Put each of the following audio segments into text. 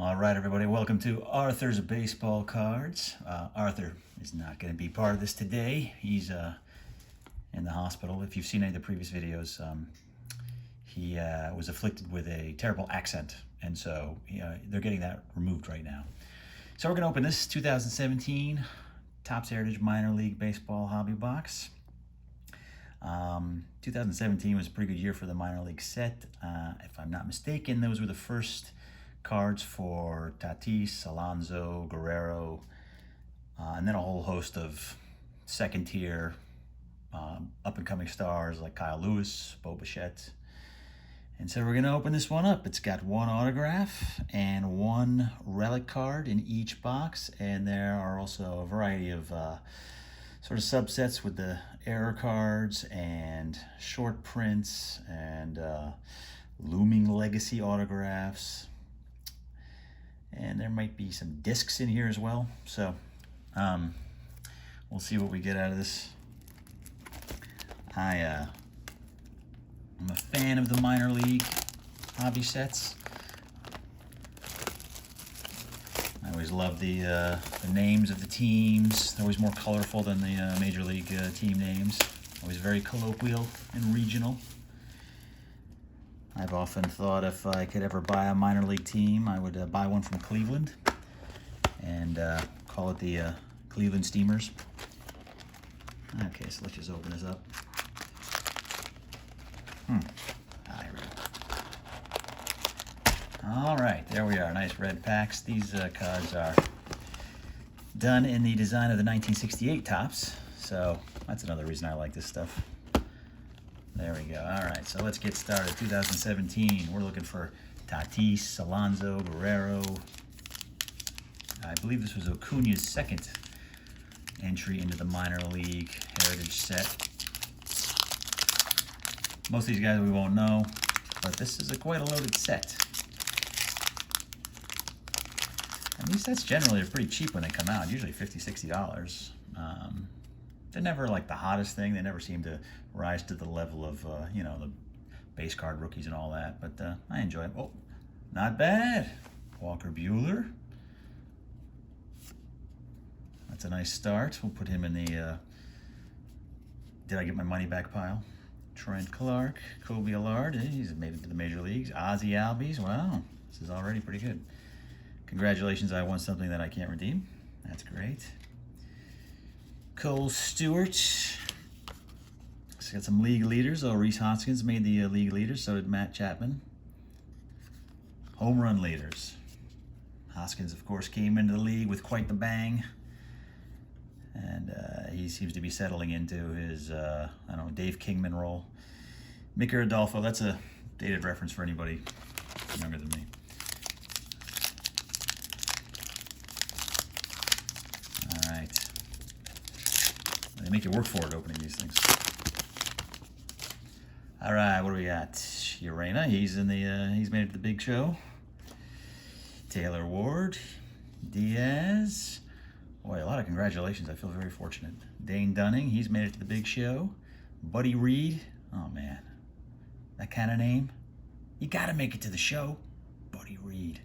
All right, everybody, welcome to Arthur's Baseball Cards. Arthur is not going to be part of this today. He's in the hospital. If you've seen any of the previous videos, he was afflicted with a terrible accent, and so they're getting that removed right now. So we're going to open this 2017 Topps Heritage Minor League Baseball Hobby Box. 2017 was a pretty good year for the minor league set. If I'm not mistaken, those were the first cards for Tatis, Alonso, Guerrero, and then a whole host of second tier up-and-coming stars like Kyle Lewis, Bo Bichette. And so we're going to open this one up. It's got one autograph and one relic card in each box, and there are also a variety of sort of subsets with the error cards and short prints and looming legacy autographs. And there might be some discs in here as well. So we'll see what we get out of this. I'm a fan of the minor league hobby sets. I always love the names of the teams. They're always more colorful than the major league team names. Always very colloquial and regional. I've often thought if I could ever buy a minor league team, I would buy one from Cleveland and call it the Cleveland Steamers. Okay, so let's just open this up. Here we go. All right, there we are. Nice red packs. These cards are done in the design of the 1968 Topps, so that's another reason I like this stuff. There we go. All right, so let's get started. 2017, we're looking for Tatis, Alonso, Guerrero. I believe this was Acuna's second entry into the minor league heritage set. Most of these guys we won't know, but this is quite a loaded set. And these sets generally are pretty cheap when they come out, usually $50, $60. They're never like the hottest thing. They never seem to rise to the level of, the base card rookies and all that. But I enjoy it. Oh, not bad. Walker Buehler. That's a nice start. We'll put him in the did I get my money back pile. Trent Clark, Kobe Allard. He's made it to the major leagues. Ozzie Albies. Wow, this is already pretty good. Congratulations, I won something that I can't redeem. That's great. Cole Stewart. It's got some league leaders. Oh, Rhys Hoskins made the league leaders. So did Matt Chapman. Home run leaders. Hoskins, of course, came into the league with quite the bang. And he seems to be settling into his, Dave Kingman role. Mickey Adolfo, that's a dated reference for anybody younger than me. All right. They make you work for it opening these things. All right, what do we got? Urena, he's made it to the big show. Taylor Ward, Diaz. Boy, a lot of congratulations. I feel very fortunate. Dane Dunning, he's made it to the big show. Buddy Reed, oh man, that kind of name. You gotta make it to the show. Buddy Reed.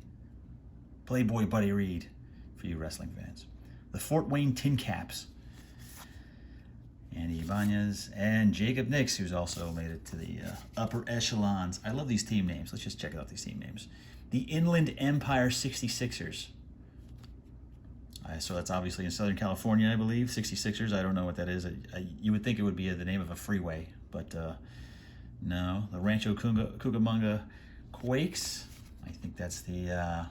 Playboy Buddy Reed, for you wrestling fans. The Fort Wayne Tin Caps. Andy Ibanez and Jacob Nix, who's also made it to the upper echelons. I love these team names. Let's just check out these team names. The Inland Empire 66ers. So that's obviously in Southern California, I believe. 66ers, I don't know what that is. You would think it would be the name of a freeway, but no. The Rancho Cucamonga Quakes. I think that's the, I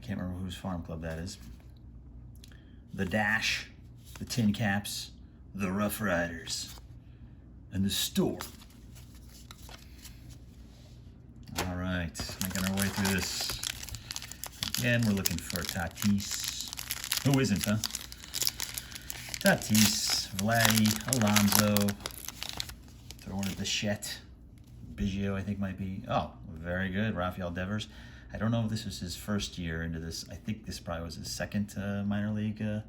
can't remember whose farm club that is. The Dash, the Tin Caps, the Rough Riders, and the Storm. All right, making our way through this. Again, we're looking for Tatis. Who isn't, huh? Tatis, Vladdy, Alonso, throwing a Bichette. Biggio, I think, might be. Oh, very good. Rafael Devers. I don't know if this was his first year into this. I think this probably was his second minor league. I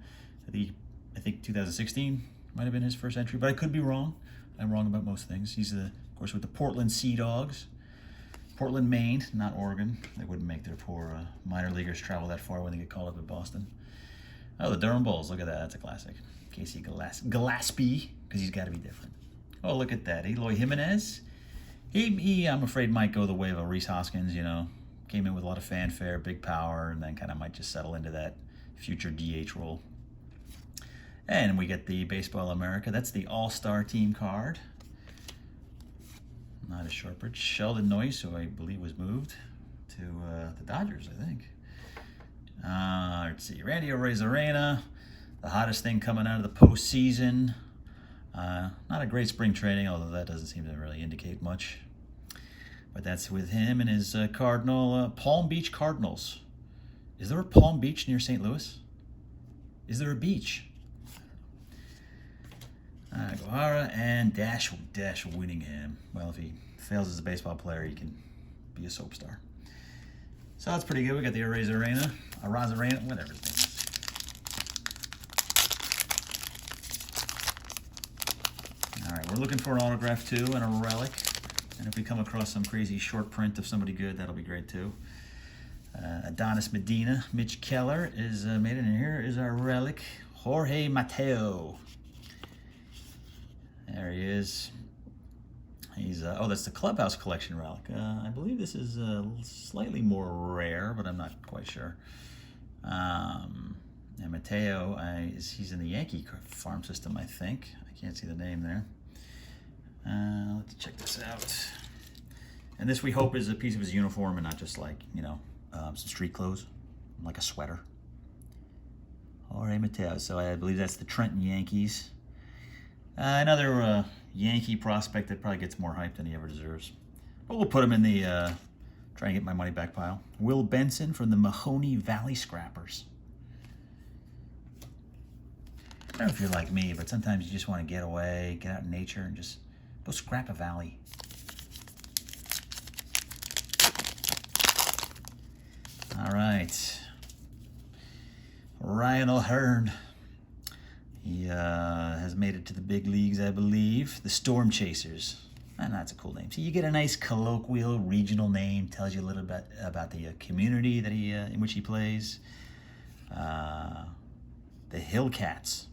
think 2016 might have been his first entry, but I could be wrong. I'm wrong about most things. He's, of course, with the Portland Sea Dogs. Portland, Maine, not Oregon. They wouldn't make their poor minor leaguers travel that far when they get called up at Boston. Oh, the Durham Bulls. Look at that. That's a classic. Casey Gillespie, because he's got to be different. Oh, look at that. Eloy Jimenez. He, I'm afraid, might go the way of a Rhys Hoskins, you know. Came in with a lot of fanfare, big power, and then kind of might just settle into that future DH role. And we get the Baseball America. That's the All-Star team card. Not a shortbridge. Sheldon Noyce, who I believe was moved to the Dodgers, I think. Let's see. Randy Arozarena, the hottest thing coming out of the postseason. Not a great spring training, although that doesn't seem to really indicate much. But that's with him and his Palm Beach Cardinals. Is there a Palm Beach near St. Louis? Is there a beach? Gohara and Dash Winningham. Well, if he fails as a baseball player, he can be a soap star. So that's pretty good. We got the Arozarena, whatever his name is. All right, we're looking for an autograph too and a relic. And if we come across some crazy short print of somebody good, that'll be great too. Adonis Medina, Mitch Keller is made in here. Is our relic, Jorge Mateo. There he is. He's oh, that's the Clubhouse Collection relic. I believe this is slightly more rare, but I'm not quite sure. And Mateo, he's in the Yankee farm system, I think. I can't see the name there. Let's check this out. And this, we hope, is a piece of his uniform and not just like, you know, some street clothes, like a sweater. Jorge Mateo. So I believe that's the Trenton Yankees. Another Yankee prospect that probably gets more hype than he ever deserves. But we'll put him in the try and get my money back pile. Will Benson from the Mahoney Valley Scrappers. I don't know if you're like me, but sometimes you just want to get away, get out in nature, and just go scrap a valley. All right. Ryan O'Hearn. He has made it to the big leagues, I believe. The Storm Chasers. And that's a cool name. So you get a nice colloquial regional name. Tells you a little bit about the community that he in which he plays. The Hillcats.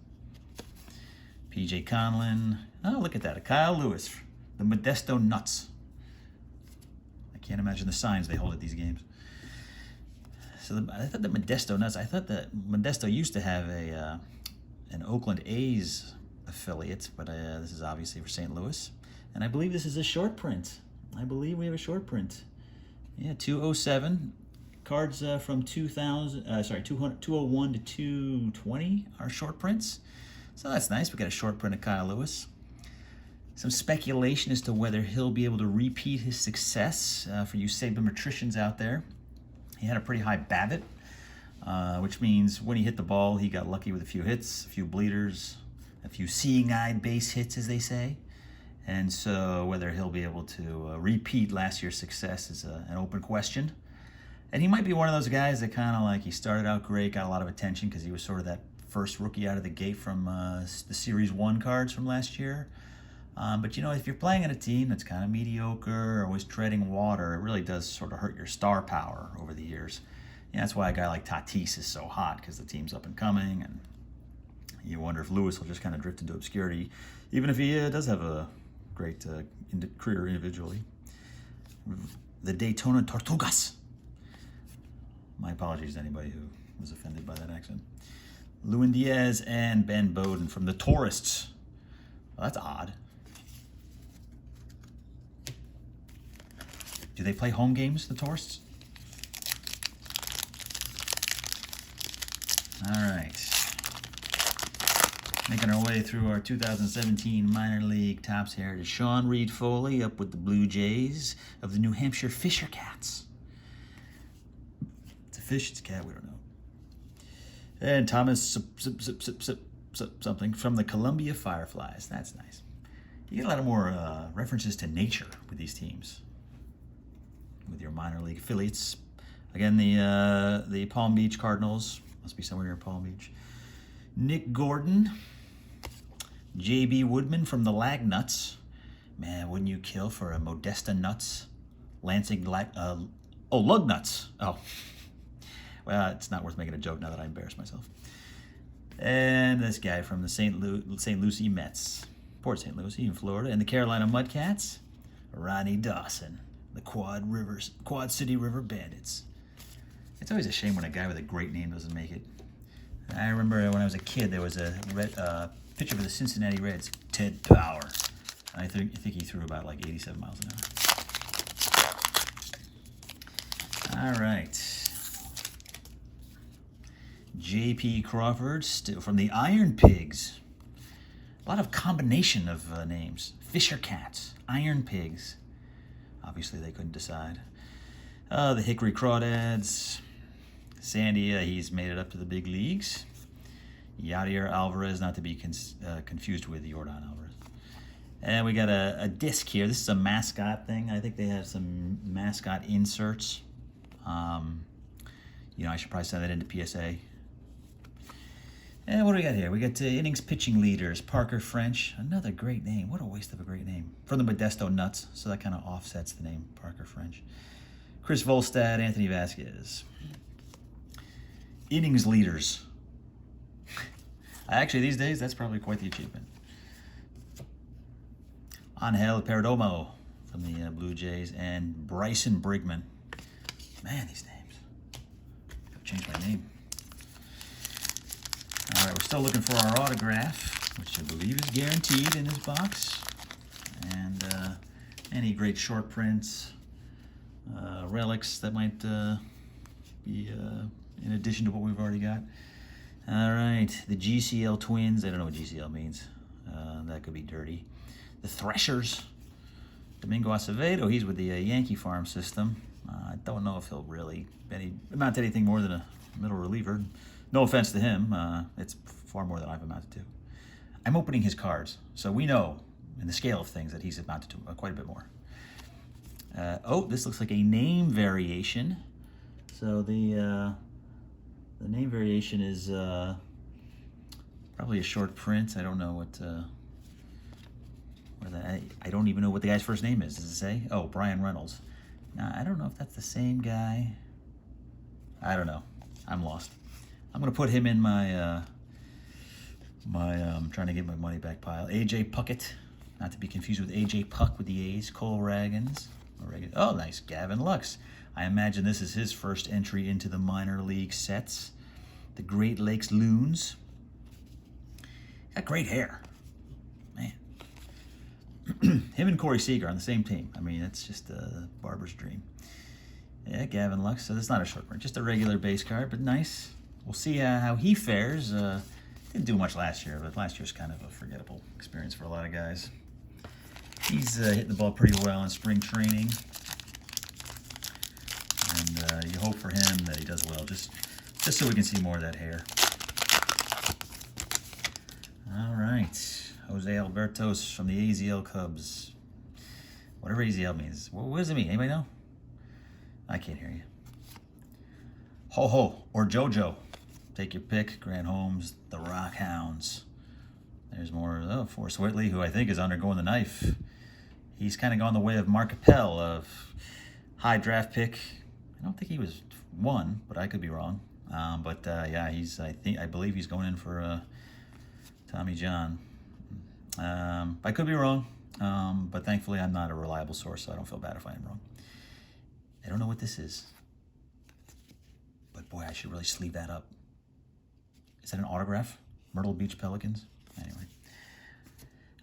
P.J. Conlon. Oh, look at that. A Kyle Lewis. The Modesto Nuts. I can't imagine the signs they hold at these games. So I thought the Modesto Nuts. I thought that Modesto used to have an Oakland A's affiliate, but this is obviously for St. Louis. And I believe this is a short print. I believe we have a short print. Yeah, 207. Cards from 201 to 220 are short prints. So that's nice. We got a short print of Kyle Lewis. Some speculation as to whether he'll be able to repeat his success for you sabermetricians out there. He had a pretty high BABIP. Which means when he hit the ball, he got lucky with a few hits, a few bleeders, a few seeing-eyed base hits, as they say. And so whether he'll be able to repeat last year's success is an open question. And he might be one of those guys that kind of like, he started out great, got a lot of attention because he was sort of that first rookie out of the gate from the Series 1 cards from last year. But, you know, if you're playing on a team that's kind of mediocre, always treading water, it really does sort of hurt your star power over the years. Yeah, that's why a guy like Tatis is so hot, because the team's up and coming, and you wonder if Lewis will just kind of drift into obscurity, even if he does have a great career individually. The Daytona Tortugas. My apologies to anybody who was offended by that accent. Lewin Diaz and Ben Bowden from the Tourists. Well, that's odd. Do they play home games, the Tourists? All right. Making our way through our 2017 minor league tops here to Sean Reed Foley up with the Blue Jays of the New Hampshire Fisher Cats. It's a fish, it's a cat, we don't know. And Thomas something from the Columbia Fireflies. That's nice. You get a lot of more references to nature with these teams, with your minor league affiliates. Again, the Palm Beach Cardinals. Must be somewhere near Palm Beach. Nick Gordon. J.B. Woodman from the Lag Nuts. Man, wouldn't you kill for a Modesta Nuts Lansing, lug nuts. Oh, well, it's not worth making a joke now that I embarrass myself. And this guy from the St. Lucie Mets, Port St. Lucie in Florida, and the Carolina Mudcats, Ronnie Dawson, the Quad City River Bandits. It's always a shame when a guy with a great name doesn't make it. I remember when I was a kid, there was a pitcher for the Cincinnati Reds, Ted Power. I think he threw about like 87 miles an hour. All right. J.P. Crawford, still from the Iron Pigs. A lot of combination of names. Fisher Cats, Iron Pigs. Obviously, they couldn't decide. The Hickory Crawdads. Sandy, he's made it up to the big leagues. Yadier Alvarez, not to be confused with Yordan Alvarez. And we got a disc here. This is a mascot thing. I think they have some mascot inserts. I should probably send that into PSA. And what do we got here? We got innings pitching leaders. Parker French, another great name. What a waste of a great name. From the Modesto Nuts, so that kind of offsets the name, Parker French. Chris Volstad, Anthony Vasquez. Innings leaders. Actually, these days, that's probably quite the achievement. Angel Perdomo from the Blue Jays, and Bryson Brigman. Man, these names. I've changed my name. All right, we're still looking for our autograph, which I believe is guaranteed in this box. And any great short prints, relics that might be in addition to what we've already got. All right, the GCL Twins. I don't know what GCL means. That could be dirty. The Threshers. Domingo Acevedo, he's with the Yankee farm system. I don't know if he'll really amount to anything more than a middle reliever. No offense to him. It's far more than I've amounted to. I'm opening his cards, so we know in the scale of things that he's amounted to quite a bit more. This looks like a name variation. So the name variation is probably a short print. I don't know what. I don't even know what the guy's first name is. Does it say? Oh, Brian Reynolds. Now, I don't know if that's the same guy. I don't know. I'm lost. I'm going to put him in my trying to get my money back pile. AJ Puckett, not to be confused with AJ Puck with the A's. Cole Ragans. Oh, nice. Gavin Lux. I imagine this is his first entry into the minor league sets. The Great Lakes Loons. Got great hair. Man. Him and Corey Seager on the same team. I mean, that's just a barber's dream. Yeah, Gavin Lux. So that's not a short print, just a regular base card, but nice. We'll see how he fares. Didn't do much last year, but last year's kind of a forgettable experience for a lot of guys. He's hitting the ball pretty well in spring training. And you hope for him that he does well, just so we can see more of that hair. All right. Jose Albertos from the AZL Cubs. Whatever AZL means. What does it mean? Anybody know? I can't hear you. Ho-Ho or JoJo. Take your pick. Grant Holmes, the Rock Hounds. There's more. Forrest Whitley, who I think is undergoing the knife. He's kind of gone the way of Mark Appel, of high draft pick. I don't think he was one, but I could be wrong. Yeah, I believe he's going in for Tommy John. I could be wrong, but thankfully I'm not a reliable source, so I don't feel bad if I am wrong. I don't know what this is, but boy, I should really sleeve that up. Is that an autograph? Myrtle Beach Pelicans? Anyway.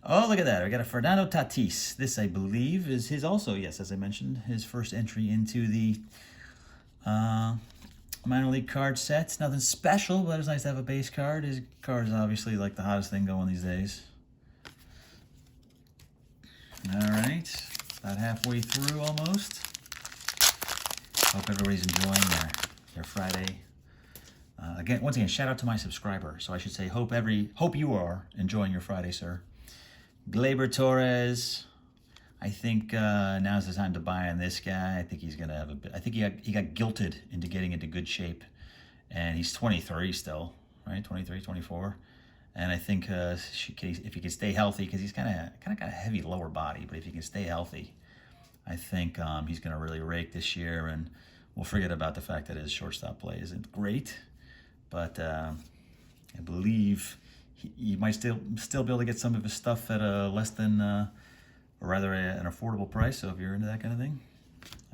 Oh, look at that. We got a Fernando Tatis. This, I believe, is his also, yes, as I mentioned, his first entry into the minor league card sets. Nothing special, but it's nice to have a base card. His card is obviously like the hottest thing going these days. All right. About halfway through almost. Hope everybody's enjoying their Friday. Once again, shout out to my subscriber. So I should say, hope you are enjoying your Friday, sir. Gleyber Torres. I think now's the time to buy on this guy. I think he's gonna have a bit. I think he got guilted into getting into good shape, and he's 23 still, right? 23, 24, and I think if he can stay healthy, because he's kind of got a heavy lower body, but if he can stay healthy, I think he's going to really rake this year, and we'll forget about the fact that his shortstop play isn't great. But I believe he might still be able to get some of his stuff at a less than, or rather an affordable price. So if you're into that kind of thing,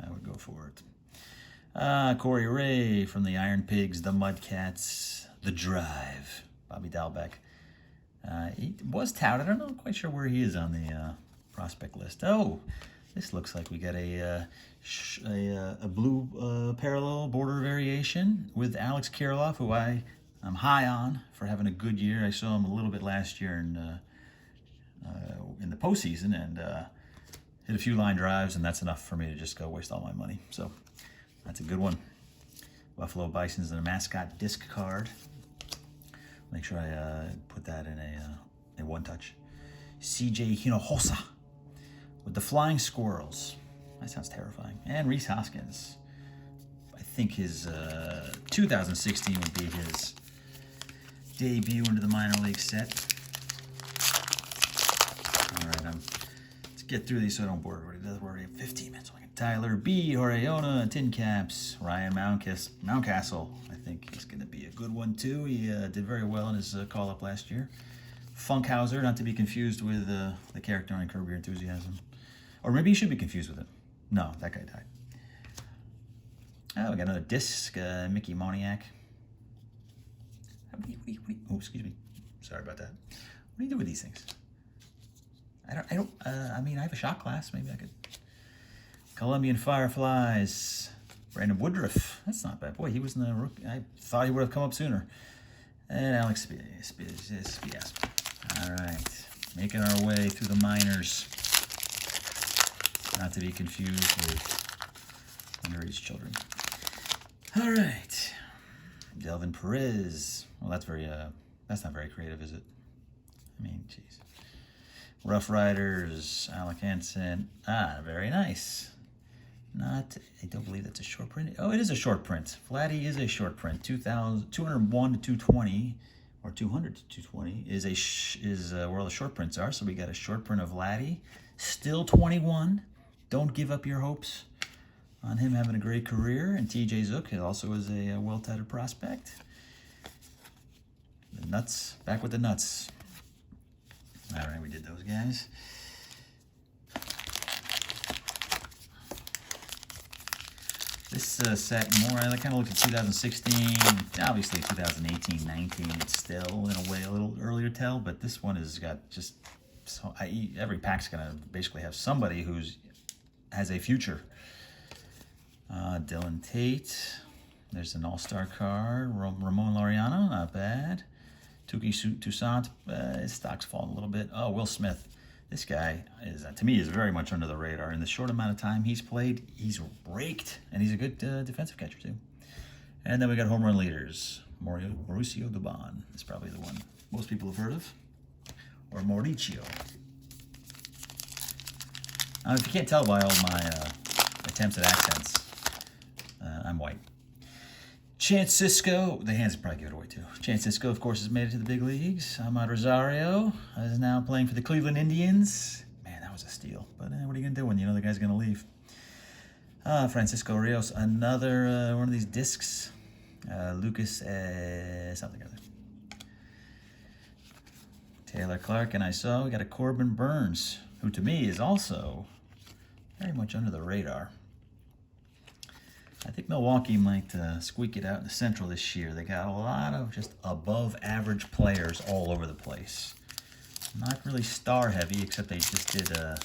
I would go for it. Corey Ray from the Iron Pigs, the Mudcats, the Drive, Bobby Dalbec. He was touted. I'm not quite sure where he is on the prospect list. Oh, this looks like we got a blue parallel border variation with Alex Kirilloff, who I'm high on for having a good year. I saw him a little bit last year in the postseason and hit a few line drives, and that's enough for me to just go waste all my money. So that's a good one. Buffalo Bison's a mascot disc card. Make sure I put that in a one-touch. CJ Hinojosa with the Flying Squirrels. That sounds terrifying. And Rhys Hoskins. I think his 2016 would be his debut into the minor league set. All right, let's get through these so I don't bore everybody. We're already at 15 minutes. Tyler B. Horeona, Tin Caps, Ryan Mountcastle. I think he's going to be a good one too. He did very well in his call-up last year. Funkhauser, not to be confused with the character on Curb Your Enthusiasm. Or maybe you should be confused with it. No, that guy died. Oh, we got another disc, Mickey Moniak. Oh, excuse me. Sorry about that. What do you do with these things? I mean, I have a shot glass. Maybe I could. Colombian Fireflies. Brandon Woodruff. That's not bad. Boy, he was in the rookie. I thought he would have come up sooner. And Alex Spias. All right. Making our way through the minors. Not to be confused with underage children. All right. Delvin Perez. Well, that's not very creative, is it? I mean, jeez. Rough Riders. Alec Hansen. Very nice. I don't believe that's a short print. Oh, it is a short print. Vladdy is a short print. 201 to 220, or 200 to 220 is where all the short prints are. So we got a short print of Vladdy, still 21. Don't give up your hopes on him having a great career. And TJ Zook also is a well-touted prospect. The nuts, back with the nuts. All right, we did those guys. This set more, I kind of looked at 2016, obviously 2018-19, it's still in a way a little earlier tell, but this one has got just, every pack's going to basically have somebody has a future. Dylan Tate, there's an all-star card, Ramon Laureano, not bad. Tuki Toussaint, his stock's fallen a little bit. Oh, Will Smith. This guy to me, is very much under the radar. In the short amount of time he's played, he's raked, and he's a good defensive catcher too. And then we got home run leaders. Mauricio Dubon is probably the one most people have heard of, or Mauricio. If you can't tell by all my attempts at accents, I'm white. Chance Cisco, the hands probably give it away too. Chance Cisco, of course, has made it to the big leagues. Ahmad Rosario is now playing for the Cleveland Indians. Man, that was a steal. But what are you going to do when you know the guy's going to leave? Francisco Rios, another one of these discs. Lucas, something or other. Taylor Clark, and we got a Corbin Burns, who to me is also very much under the radar. I think Milwaukee might squeak it out in the Central this year. They got a lot of just above-average players all over the place. Not really star-heavy, except they just did, I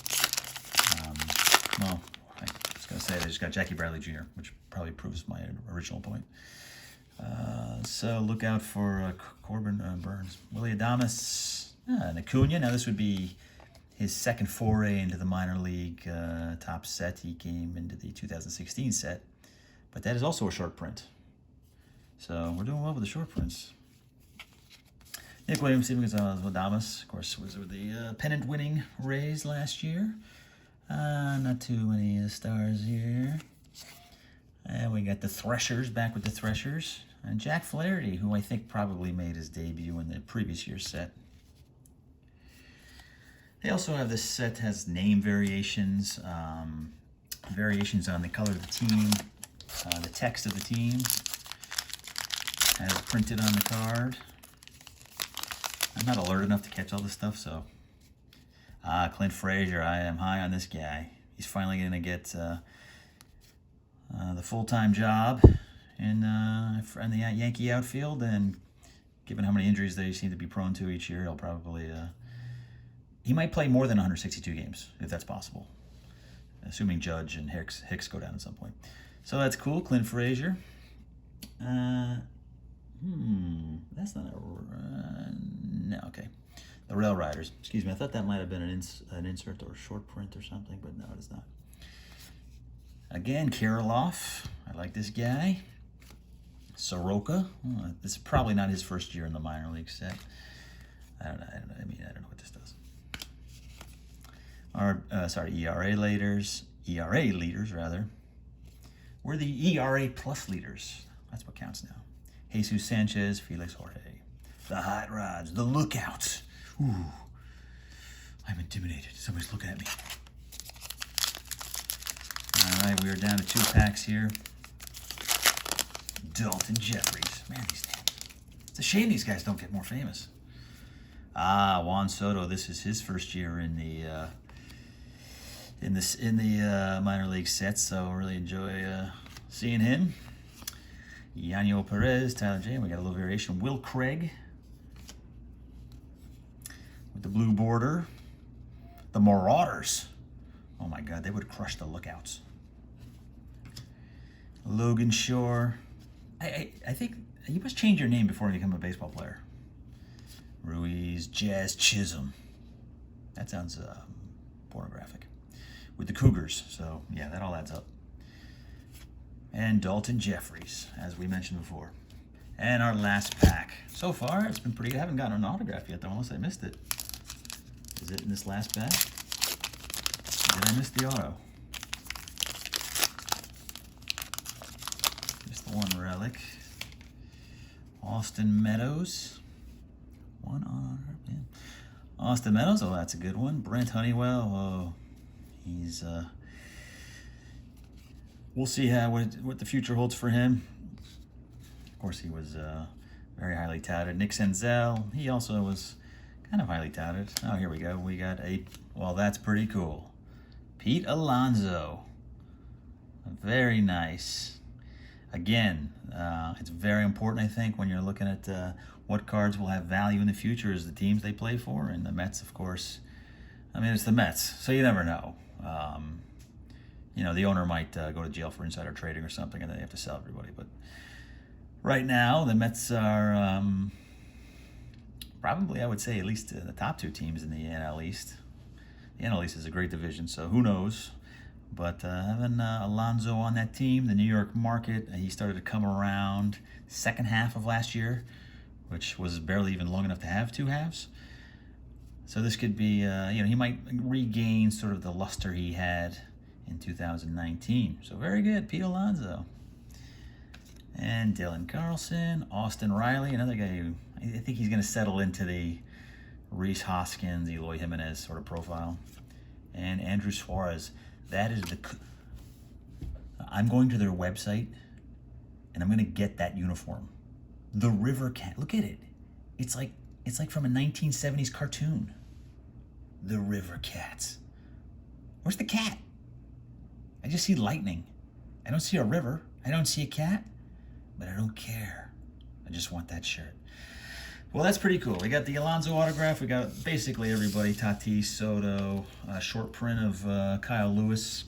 was going to say they just got Jackie Bradley Jr., which probably proves my original point. So look out for Corbin Burns. Willie Adames, and Acuna. Now this would be his second foray into the minor league top set. He came into the 2016 set. But that is also a short print. So we're doing well with the short prints. Nick Williams, Steven Gonzalez, Adames, of course, was with the pennant-winning Rays last year. Not too many stars here. And we got the Threshers, back with the Threshers. And Jack Flaherty, who I think probably made his debut in the previous year's set. They also have this set has name variations. variations on the color of the team, the text of the team as printed on the card. I'm not alert enough to catch all this stuff, so. Clint Frazier, I am high on this guy. He's finally going to get the full-time job in the Yankee outfield, and given how many injuries they seem to be prone to each year, he'll probably he might play more than 162 games, if that's possible, assuming Judge and Hicks go down at some point. So that's cool, Clint Frazier. That's not a no. Okay, the Rail Riders. Excuse me. I thought that might have been an insert or a short print or something, but no, it is not. Again, Kirilloff. I like this guy. Soroka. This is probably not his first year in the minor league set. I don't know. I don't know what this does. Our ERA leaders. We're the ERA plus leaders. That's what counts now. Jesus Sanchez, Felix Jorge. The hot rods, the lookouts. Ooh, I'm intimidated. Somebody's looking at me. All right, we are down to 2 packs here. Dalton Jeffries. Man, it's a shame these guys don't get more famous. Juan Soto. This is his first year in the minor league set, so really enjoy seeing him. Yanyo Perez, Tyler J. We got a little variation. Will Craig with the blue border. The Marauders. Oh my God, they would crush the lookouts. Logan Shore. I think you must change your name before you become a baseball player. Ruiz, Jazz Chisholm. That sounds pornographic. With the Cougars, so yeah, that all adds up. And Dalton Jeffries, as we mentioned before. And our last pack. So far, it's been pretty good. I haven't gotten an autograph yet, though, unless I missed it. Is it in this last pack? Did I miss the auto? Just the one relic. Austin Meadows. One honor, man. Austin Meadows, oh, that's a good one. Brent Honeywell, oh, he's, we'll see what the future holds for him. Of course, he was very highly touted. Nick Senzel, he also was kind of highly touted. Oh, here we go. We got well, that's pretty cool. Pete Alonso. Very nice. Again, it's very important, I think, when you're looking at what cards will have value in the future is the teams they play for. And the Mets, of course, I mean, it's the Mets, so you never know. You know, the owner might go to jail for insider trading or something, and then they have to sell everybody. But right now, the Mets are probably, I would say, at least the top 2 teams in the NL East. The NL East is a great division, so who knows? But having Alonso on that team, the New York market, he started to come around second half of last year, which was barely even long enough to have 2 halves. So this could be, you know, he might regain sort of the luster he had in 2019. So very good, Pete Alonso. And Dylan Carlson, Austin Riley, another guy who I think he's going to settle into the Rhys Hoskins, Eloy Jimenez sort of profile. And Andrew Suarez. That is I'm going to their website and I'm going to get that uniform. The River Cat. Look at it. It's like from a 1970s cartoon. The River Cats. Where's the cat? I just see lightning. I don't see a river. I don't see a cat. But I don't care. I just want that shirt. Well, that's pretty cool. We got the Alonso autograph. We got basically everybody. Tatis, Soto, short print of Kyle Lewis,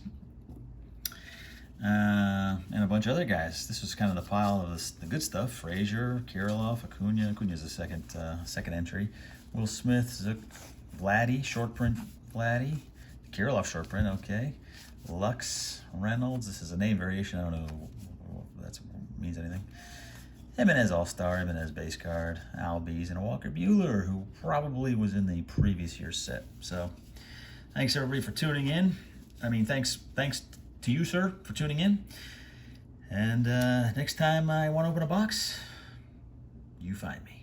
and a bunch of other guys. This was kind of the pile of the good stuff. Frazier, Kirilloff, Acuna. Acuna's the second entry. Will Smith, Zook, Vladdy, short print Vladdy. Kirilloff short print, okay. Lux, Reynolds. This is a name variation. I don't know if that means anything. Jimenez All-Star, Jimenez base card, Albies, and Walker Buehler, who probably was in the previous year's set. So, thanks everybody for tuning in. I mean, thanks to you, sir, for tuning in. And next time I want to open a box, you find me.